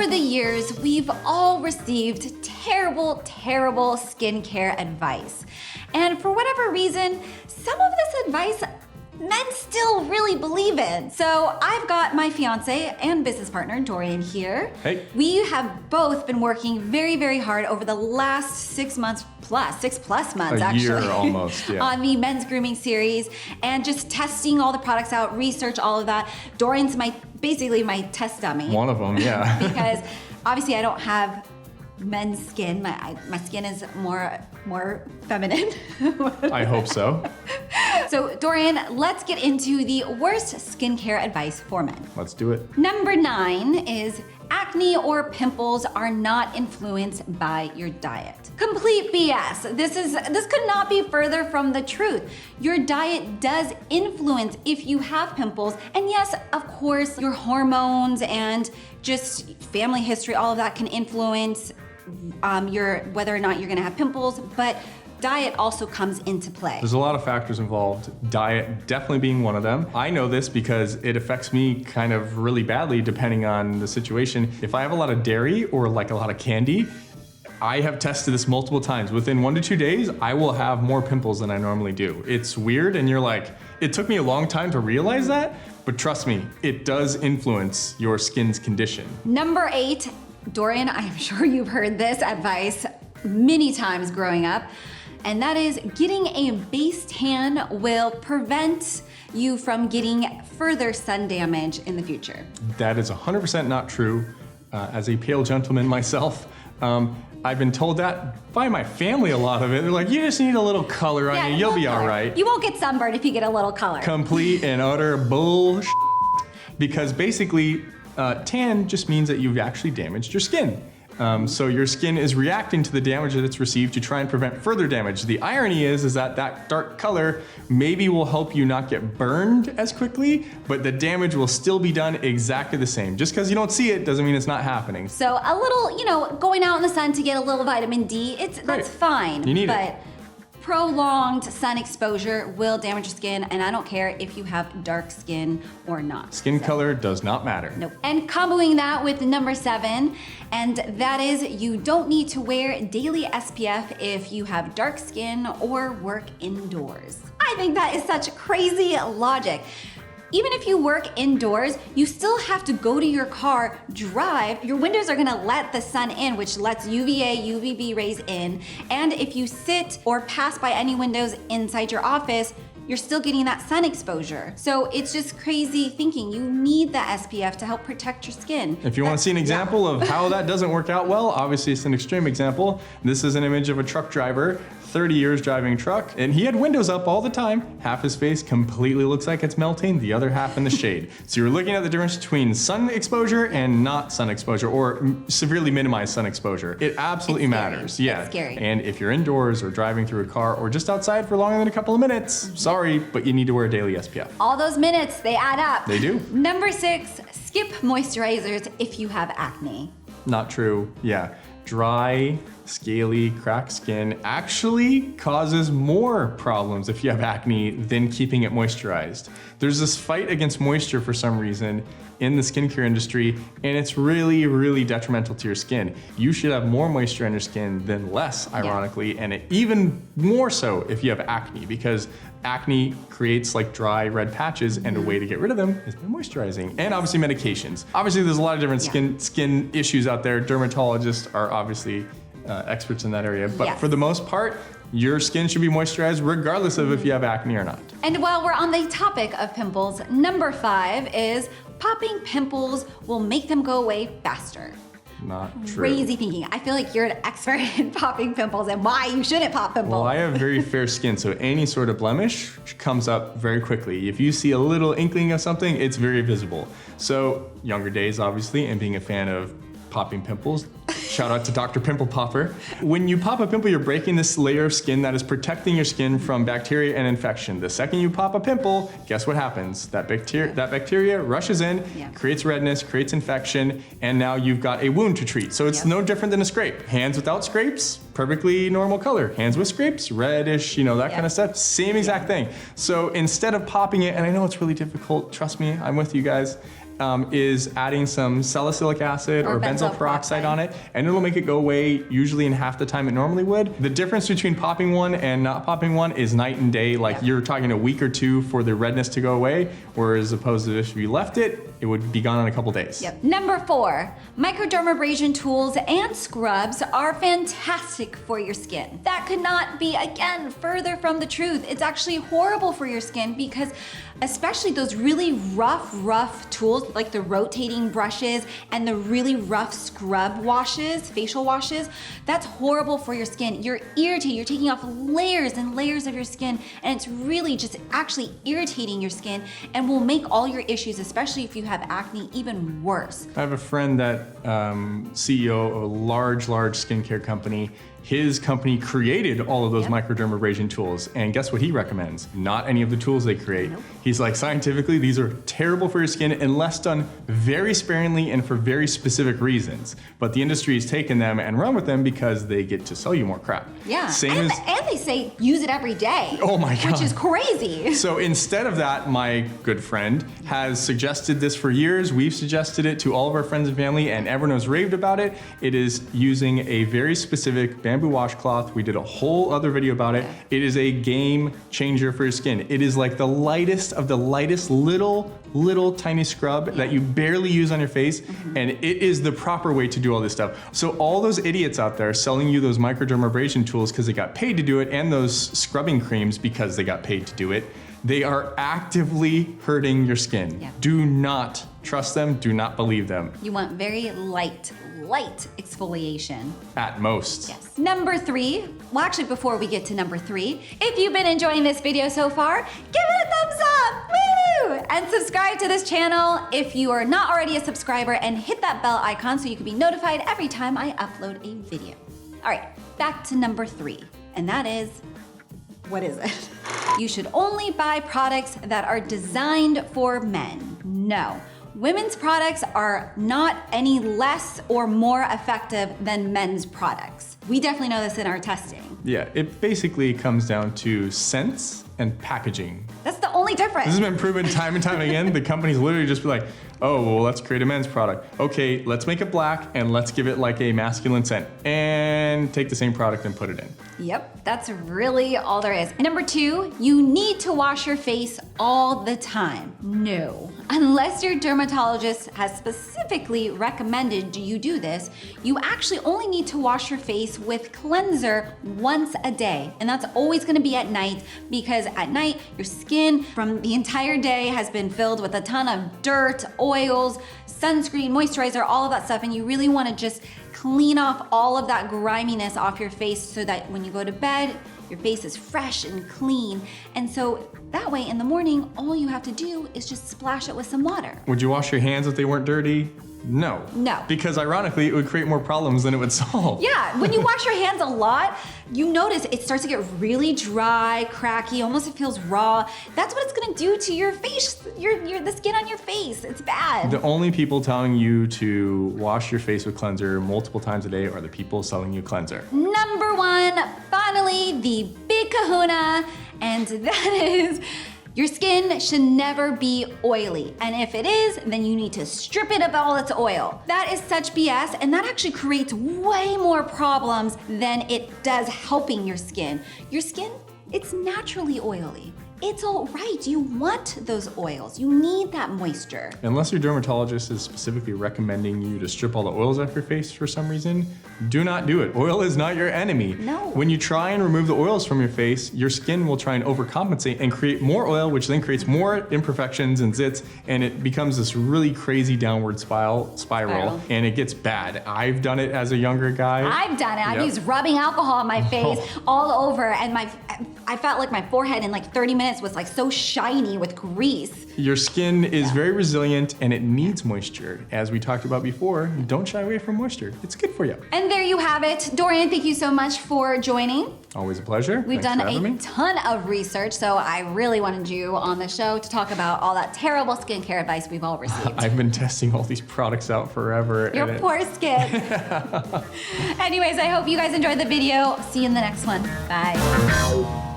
Over the years, we've all received terrible skincare advice. And for whatever reason, some of this advice men still really believe in. So I've got my fiance and business partner, Dorian, here. Hey. We have both been working very hard over the last 6 months plus, 6+ months A actually. year almost, yeah. On the men's grooming series and just testing all the products out, research, all of that. Dorian's basically my test dummy. One of them, yeah. Because obviously I don't have men's skin. My skin is more feminine. I hope so. So Dorian, let's get into the worst skincare advice for men. Let's do it. Number 9 is acne or pimples are not influenced by your diet. Complete BS. This could not be further from the truth. Your diet does influence if you have pimples. And yes, of course, your hormones and just family history, all of that can influence whether or not you're gonna have pimples, but diet also comes into play. There's a lot of factors involved, diet definitely being one of them. I know this because it affects me kind of really badly depending on the situation. If I have a lot of dairy or like a lot of candy, I have tested this multiple times. Within 1 to 2 days, I will have more pimples than I normally do. It's weird and you're like, it took me a long time to realize that, but trust me, it does influence your skin's condition. Number 8, Dorian, I'm sure you've heard this advice many times growing up, and that is getting a base tan will prevent you from getting further sun damage in the future. That is 100% not true. As a pale gentleman myself, I've been told that by my family a lot of it. They're like, you just need a little color on you, you'll be all right. You won't get sunburned if you get a little color. Complete and utter bullshit. Because basically, tan just means that you've actually damaged your skin. So your skin is reacting to the damage that it's received to try and prevent further damage. The irony is that dark color maybe will help you not get burned as quickly, but the damage will still be done exactly the same. Just because you don't see it doesn't mean it's not happening. So a little, going out in the sun to get a little vitamin D, that's fine. You need it. Prolonged sun exposure will damage your skin, and I don't care if you have dark skin or not. Skin color does not matter. Nope. And comboing that with number 7, and that is you don't need to wear daily SPF if you have dark skin or work indoors. I think that is such crazy logic. Even if you work indoors, you still have to go to your car, drive. Your windows are gonna let the sun in, which lets UVA, UVB rays in. And if you sit or pass by any windows inside your office, you're still getting that sun exposure. So it's just crazy thinking. You need the SPF to help protect your skin. If you want to see an example of how that doesn't work out well, obviously it's an extreme example. This is an image of a truck driver, 30 years driving a truck, and he had windows up all the time. Half his face completely looks like it's melting, the other half in the shade. So you're looking at the difference between sun exposure and not sun exposure, or severely minimized sun exposure. It absolutely matters. Yeah. It's scary. And if you're indoors or driving through a car or just outside for longer than a couple of minutes, sorry, but you need to wear daily SPF. All those minutes, they add up. They do. Number 6, skip moisturizers if you have acne. Not true, yeah. Dry, scaly, cracked skin actually causes more problems if you have acne than keeping it moisturized. There's this fight against moisture for some reason in the skincare industry, and it's really detrimental to your skin. You should have more moisture on your skin than less, ironically, and even more so if you have acne, because acne creates like dry red patches, and a way to get rid of them is by moisturizing. And obviously medications. Obviously there's a lot of different skin issues out there. Dermatologists are obviously experts in that area, but for the most part, your skin should be moisturized regardless of if you have acne or not. And while we're on the topic of pimples, number 5 is popping pimples will make them go away faster. Not true. Crazy thinking. I feel like you're an expert in popping pimples and why you shouldn't pop pimples. Well, I have very fair skin, so any sort of blemish comes up very quickly. If you see a little inkling of something, it's very visible. So, younger days, obviously, and being a fan of popping pimples, shout out to Dr. Pimple Popper. When you pop a pimple, you're breaking this layer of skin that is protecting your skin from bacteria and infection. The second you pop a pimple, guess what happens? That bacteria rushes in, creates redness, creates infection, and now you've got a wound to treat. So it's no different than a scrape. Hands without scrapes, perfectly normal color. Hands with scrapes, reddish, that kind of stuff. Same exact thing. So instead of popping it, and I know it's really difficult, trust me, I'm with you guys, is adding some salicylic acid or benzoyl peroxide on it, and it'll make it go away usually in half the time it normally would. The difference between popping one and not popping one is night and day. Like you're talking a week or two for the redness to go away, whereas opposed to if you left it, it would be gone in a couple days. Yep. Number 4, microdermabrasion tools and scrubs are fantastic for your skin. That could not be, again, further from the truth. It's actually horrible for your skin because especially those really rough tools like the rotating brushes and the really rough scrub washes, facial washes, that's horrible for your skin. You're irritated, you're taking off layers and layers of your skin, and it's really just actually irritating your skin and will make all your issues, especially if you have acne, even worse. I have a friend that CEO of a large skincare company. His company created all of those microdermabrasion tools, and guess what he recommends? Not any of the tools they create. Nope. He's like, scientifically, these are terrible for your skin unless done very sparingly and for very specific reasons. But the industry has taken them and run with them because they get to sell you more crap. Yeah, and they say use it every day. Oh my God. Which is crazy. So instead of that, my good friend has suggested this for years. We've suggested it to all of our friends and family, and everyone has raved about it. It is using a very specific bamboo washcloth. We did a whole other video about it. It is a game changer for your skin. It is like the lightest of the lightest little tiny scrub that you barely use on your face, and it is the proper way to do all this stuff. So all those idiots out there selling you those microdermabrasion tools because they got paid to do it, and those scrubbing creams because they got paid to do it, they are actively hurting your skin. Yeah. Do not trust them, do not believe them. You want very light exfoliation. At most. Yes. Number 3, well actually before we get to number 3, if you've been enjoying this video so far, give it a thumbs up, woo! And subscribe to this channel if you are not already a subscriber, and hit that bell icon so you can be notified every time I upload a video. All right, back to number 3, and that is, what is it? You should only buy products that are designed for men. No. Women's products are not any less or more effective than men's products. We definitely know this in our testing. Yeah, it basically comes down to scents and packaging. That's the only difference. This has been proven time and time again. The companies literally just be like, oh, well, let's create a men's product. Okay, let's make it black and let's give it like a masculine scent, and take the same product and put it in. Yep, that's really all there is. Number 2, you need to wash your face all the time. No. Unless your dermatologist has specifically recommended you do this, you actually only need to wash your face with cleanser once a day. And that's always gonna be at night, because at night, your skin from the entire day has been filled with a ton of dirt, oils, sunscreen, moisturizer, all of that stuff, and you really wanna just clean off all of that griminess off your face so that when you go to bed, your face is fresh and clean. And so that way in the morning, all you have to do is just splash it with some water. Would you wash your hands if they weren't dirty? No. No. Because ironically, it would create more problems than it would solve. Yeah, when you wash your hands a lot, you notice it starts to get really dry, cracky, almost it feels raw. That's what it's gonna do to your face, the skin on your face. It's bad. The only people telling you to wash your face with cleanser multiple times a day are the people selling you cleanser. Number 1, finally, the big kahuna, and that is, your skin should never be oily. And if it is, then you need to strip it of all its oil. That is such BS, and that actually creates way more problems than it does helping your skin. Your skin, it's naturally oily. It's all right, you want those oils. You need that moisture. Unless your dermatologist is specifically recommending you to strip all the oils off your face for some reason, do not do it. Oil is not your enemy. No. When you try and remove the oils from your face, your skin will try and overcompensate and create more oil, which then creates more imperfections and zits, and it becomes this really crazy downward spiral, and it gets bad. I've done it as a younger guy. I've done it. I've Yep. used rubbing alcohol on my face all over, and I felt like my forehead in like 30 minutes was like so shiny with grease. Your skin is very resilient and it needs moisture. As we talked about before, don't shy away from moisture. It's good for you. And there you have it. Dorian, thank you so much for joining. Always a pleasure. We've Thanks done for having a me. ton of research, so I really wanted you on the show to talk about all that terrible skincare advice we've all received. I've been testing all these products out forever. Your poor skin. Anyways, I hope you guys enjoyed the video. See you in the next one. Bye.